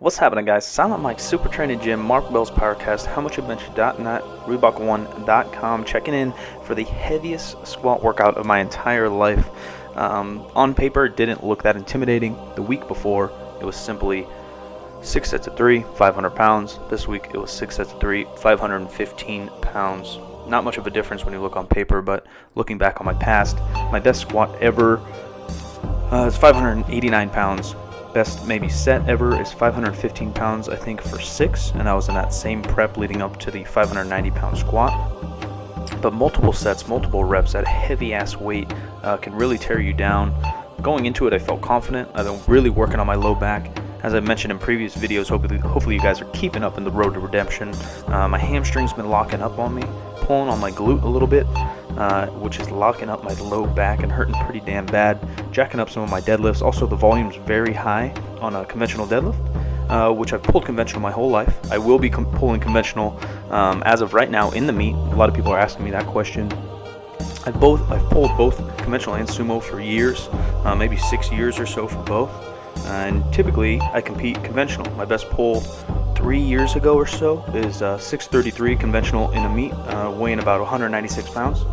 What's happening, guys? Silent Mike, Super Training Gym, Mark Bell's Powercast, HowMuchAdventure.net, Reebok1.com, checking in for the heaviest squat workout of my entire life. On paper, it didn't look that intimidating. The week before, it was simply 6 sets of 3, 500 pounds. This week, it was 6 sets of 3, 515 pounds. Not much of a difference when you look on paper, but looking back on my past, my best squat ever is 589 pounds. Best maybe set ever is 515 pounds, I think, for 6, and I was in that same prep leading up to the 590 pound squat. But multiple sets, multiple reps at a heavy ass weight can really tear you down. Going into it, I felt confident. I've been really working on my low back. As I mentioned in previous videos, hopefully you guys are keeping up in the road to redemption. My hamstring's been locking up on me, pulling on my glute a little bit, which is locking up my low back and hurting pretty damn bad. Jacking up some of my deadlifts. Also, the volume's very high on a conventional deadlift, which I've pulled conventional my whole life. I will be pulling conventional as of right now in the meet. A lot of people are asking me that question. I've pulled both conventional and sumo for years, maybe 6 years or so for both. And typically, I compete conventional. My best pull 3 years ago or so is 633 conventional in a meet, weighing about 196 pounds.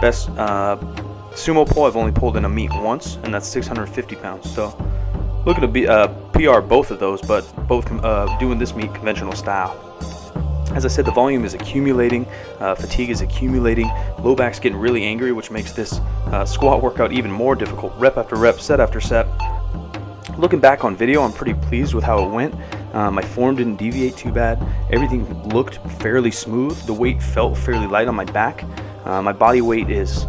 Best sumo pull I've only pulled in a meet once, and that's 650 pounds. So looking to be PR both of those, but both doing this meet conventional style. As I said, the volume is accumulating, fatigue is accumulating, low back's getting really angry, which makes this squat workout even more difficult. Rep after rep, set after set. Looking back on video, I'm pretty pleased with how it went. My form didn't deviate too bad. Everything looked fairly smooth. The weight felt fairly light on my back. My body weight is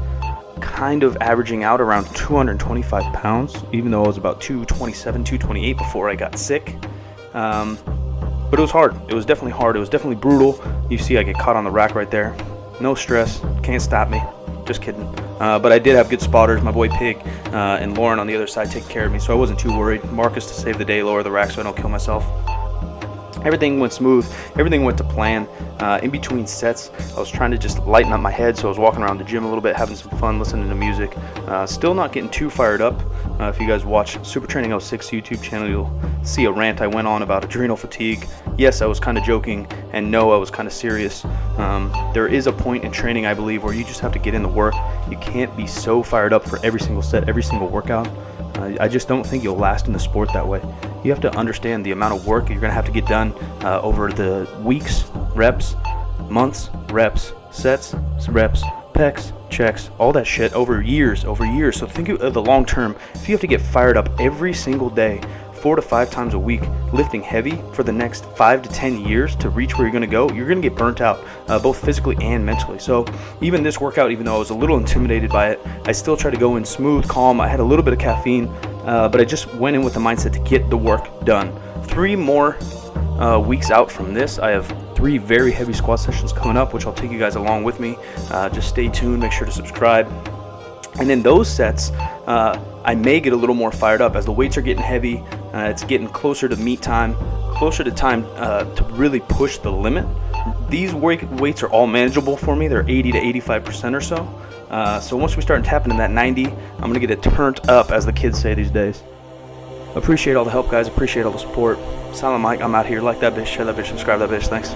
kind of averaging out around 225 pounds, even though I was about 227, 228 before I got sick. But it was hard. It was definitely hard. It was definitely brutal. You see I get caught on the rack right there. No stress. Can't stop me. Just kidding. But I did have good spotters. My boy Pig and Lauren on the other side take care of me, so I wasn't too worried. Marcus to save the day, lower the rack so I don't kill myself. Everything went smooth. Everything went to plan. In between sets, I was trying to just lighten up my head, so I was walking around the gym a little bit, having some fun, listening to music. Still not getting too fired up. If you guys watch Super Training 06 YouTube channel, you'll see a rant I went on about adrenal fatigue. Yes, I was kind of joking, and no, I was kind of serious. There is a point in training, I believe, where you just have to get in the work. You can't be so fired up for every single set, every single workout. I just don't think you'll last in the sport that way. You have to understand the amount of work you're going to have to get done over the weeks, reps, months, reps, sets, reps, pecs, checks, all that shit over years. So think of the long term. If you have to get fired up every single day, 4 to 5 times a week, lifting heavy for the next 5 to 10 years to reach where you're going to go, you're going to get burnt out, both physically and mentally. So even this workout, even though I was a little intimidated by it, I still tried to go in smooth, calm. I had a little bit of caffeine, but I just went in with the mindset to get the work done. 3 more weeks out from this, I have 3 very heavy squat sessions coming up, which I'll take you guys along with me. Just stay tuned, make sure to subscribe. And in those sets, I may get a little more fired up as the weights are getting heavy. It's getting closer to meet time, closer to time to really push the limit. These weights are all manageable for me. They're 80 to 85% or so. So once we start tapping in that 90, I'm going to get it turned up, as the kids say these days. Appreciate all the help, guys. Appreciate all the support. Silent Mike, I'm out here. Like that bitch, share that bitch, subscribe that bitch. Thanks.